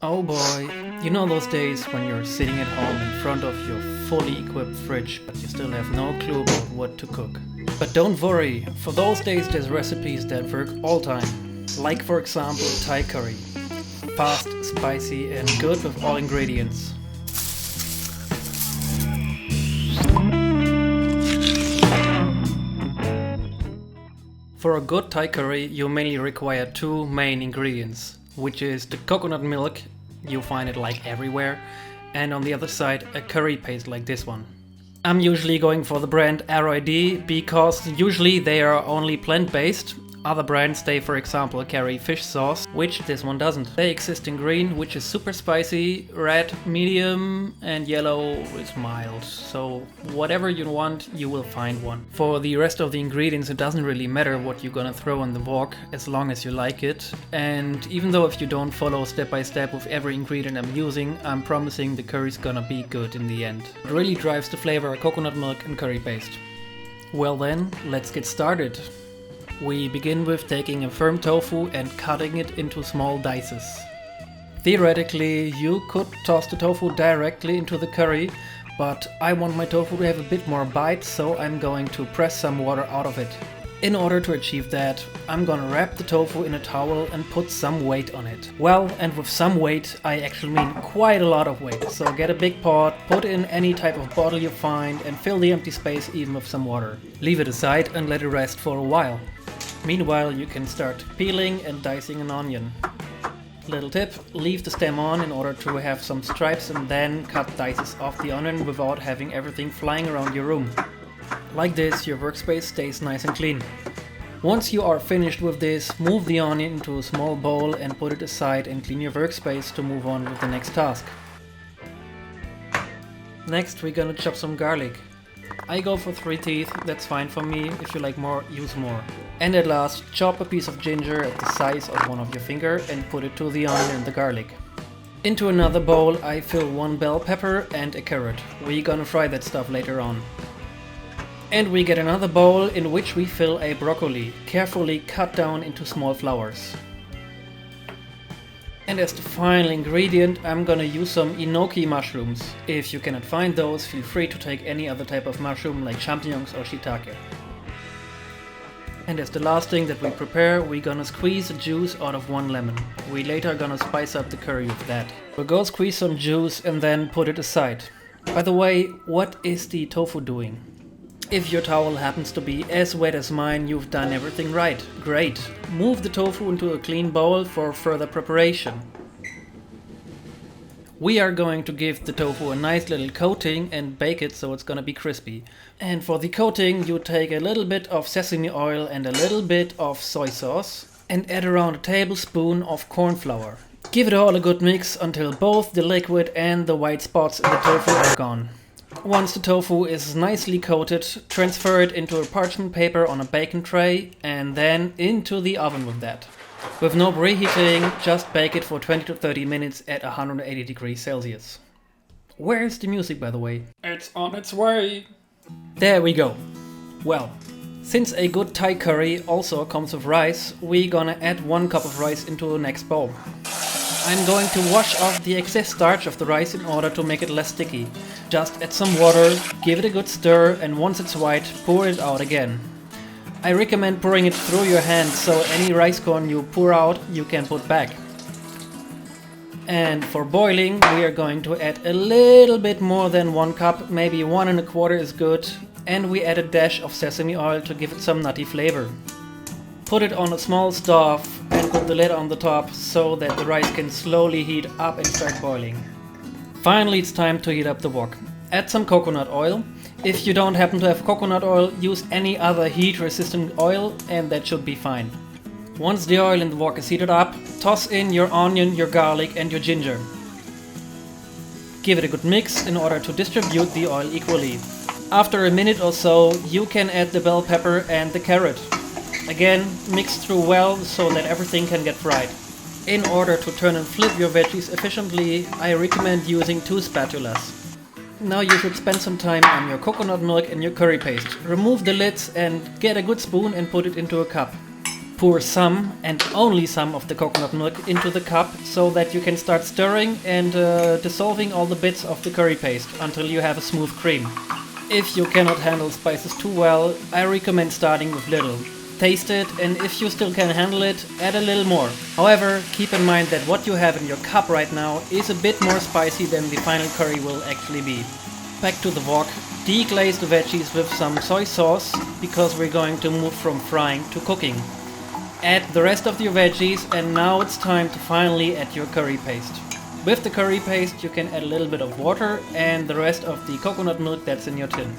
Oh boy, you know those days when you're sitting at home in front of your fully equipped fridge, but you still have no clue about what to cook. But don't worry, for those days there's recipes that work all time. Like for example Thai curry. Fast, spicy and good with all ingredients. For a good Thai curry you mainly require two main ingredients, which is the coconut milk, you'll find it like everywhere, and on the other side a curry paste like this one. I'm usually going for the brand RID because usually they are only plant-based. Other brands, they for example carry fish sauce, which this one doesn't. They exist in green, which is super spicy, red medium, and yellow is mild. So whatever you want, you will find one. For the rest of the ingredients, it doesn't really matter what you're gonna throw on the wok, as long as you like it. And even though if you don't follow step by step with every ingredient I'm using, I'm promising the curry's gonna be good in the end. What really drives the flavor are coconut milk and curry paste. Well then, let's get started. We begin with taking a firm tofu and cutting it into small dices. Theoretically, you could toss the tofu directly into the curry, but I want my tofu to have a bit more bite, so I'm going to press some water out of it. In order to achieve that, I'm gonna wrap the tofu in a towel and put some weight on it. Well, and with some weight, I actually mean quite a lot of weight. So get a big pot, put in any type of bottle you find, and fill the empty space even with some water. Leave it aside and let it rest for a while. Meanwhile, you can start peeling and dicing an onion. Little tip, leave the stem on in order to have some stripes and then cut dices off the onion without having everything flying around your room. Like this, your workspace stays nice and clean. Once you are finished with this, move the onion into a small bowl and put it aside and clean your workspace to move on with the next task. Next, we're gonna chop some garlic. I go for 3 teeth, that's fine for me. If you like more, use more. And at last, chop a piece of ginger at the size of one of your finger and put it to the onion and the garlic. Into another bowl I fill 1 bell pepper and a carrot. We're gonna fry that stuff later on. And we get another bowl in which we fill a broccoli, carefully cut down into small flowers. And as the final ingredient, I'm gonna use some Enoki mushrooms. If you cannot find those, feel free to take any other type of mushroom like champignons or shiitake. And as the last thing that we prepare, we're gonna squeeze the juice out of 1 lemon. We later gonna spice up the curry with that. We'll go squeeze some juice and then put it aside. By the way, what is the tofu doing? If your towel happens to be as wet as mine, you've done everything right. Great! Move the tofu into a clean bowl for further preparation. We are going to give the tofu a nice little coating and bake it so it's gonna be crispy. And for the coating, you take a little bit of sesame oil and a little bit of soy sauce and add around a tablespoon of corn flour. Give it all a good mix until both the liquid and the white spots in the tofu are gone. Once the tofu is nicely coated, transfer it into a parchment paper on a baking tray and then into the oven with that. With no preheating, just bake it for 20 to 30 minutes at 180 degrees Celsius. Where's the music, by the way? It's on its way! There we go. Well, since a good Thai curry also comes with rice, we're gonna add 1 cup of rice into the next bowl. I'm going to wash off the excess starch of the rice in order to make it less sticky. Just add some water, give it a good stir, and once it's white, pour it out again. I recommend pouring it through your hand so any rice corn you pour out, you can put back. And for boiling, we are going to add a little bit more than 1 cup, maybe 1 1/4 is good. And we add a dash of sesame oil to give it some nutty flavor. Put it on a small stove and put the lid on the top so that the rice can slowly heat up and start boiling. Finally, it's time to heat up the wok. Add some coconut oil. If you don't happen to have coconut oil, use any other heat-resistant oil and that should be fine. Once the oil in the wok is heated up, toss in your onion, your garlic and your ginger. Give it a good mix in order to distribute the oil equally. After a minute or so, you can add the bell pepper and the carrot. Again, mix through well so that everything can get fried. In order to turn and flip your veggies efficiently, I recommend using 2 spatulas. Now you should spend some time on your coconut milk and your curry paste. Remove the lids and get a good spoon and put it into a cup. Pour some and only some of the coconut milk into the cup so that you can start stirring and dissolving all the bits of the curry paste until you have a smooth cream. If you cannot handle spices too well, I recommend starting with little. Taste it, and if you still can handle it, add a little more. However, keep in mind that what you have in your cup right now is a bit more spicy than the final curry will actually be. Back to the wok. Deglaze the veggies with some soy sauce because we're going to move from frying to cooking. Add the rest of your veggies, and now it's time to finally add your curry paste. With the curry paste you can add a little bit of water and the rest of the coconut milk that's in your tin.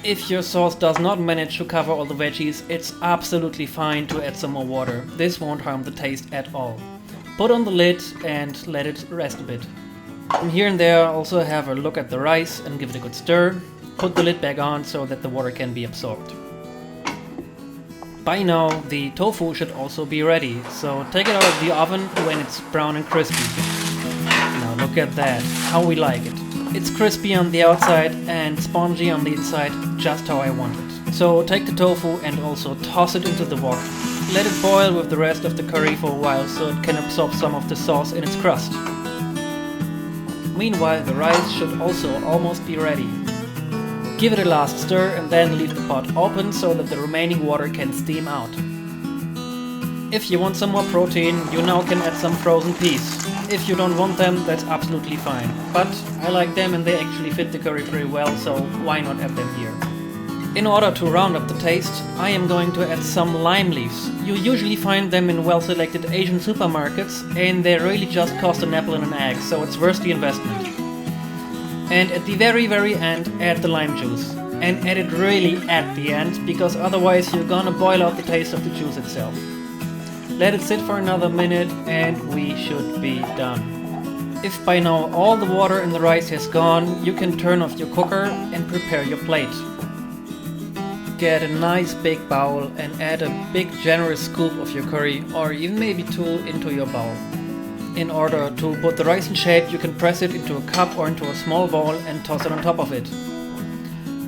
If your sauce does not manage to cover all the veggies, it's absolutely fine to add some more water. This won't harm the taste at all. Put on the lid and let it rest a bit. And here and there also have a look at the rice and give it a good stir. Put the lid back on so that the water can be absorbed. By now the tofu should also be ready, so take it out of the oven when it's brown and crispy. Now look at that, how we like it. It's crispy on the outside and spongy on the inside, just how I want it. So take the tofu and also toss it into the wok. Let it boil with the rest of the curry for a while so it can absorb some of the sauce in its crust. Meanwhile the rice should also almost be ready. Give it a last stir and then leave the pot open so that the remaining water can steam out. If you want some more protein, you now can add some frozen peas. If you don't want them, that's absolutely fine. But I like them and they actually fit the curry pretty well, so why not add them here? In order to round up the taste, I am going to add some lime leaves. You usually find them in well-selected Asian supermarkets and they really just cost an apple and an egg, so it's worth the investment. And at the very end, add the lime juice. And add it really at the end, because otherwise you're gonna boil out the taste of the juice itself. Let it sit for another minute and we should be done. If by now all the water in the rice has gone, you can turn off your cooker and prepare your plate. Get a nice big bowl and add a big generous scoop of your curry, or even maybe two, into your bowl. In order to put the rice in shape, you can press it into a cup or into a small bowl and toss it on top of it.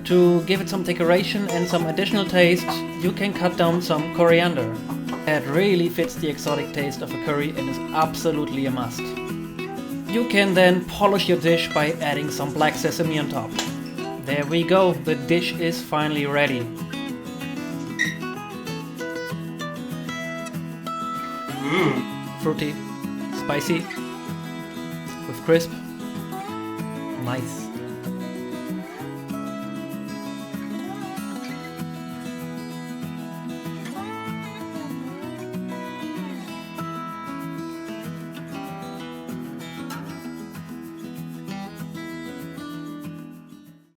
To give it some decoration and some additional taste, you can cut down some coriander. That really fits the exotic taste of a curry and is absolutely a must. You can then polish your dish by adding some black sesame on top. There we go, the dish is finally ready. Fruity, spicy, with crisp, nice.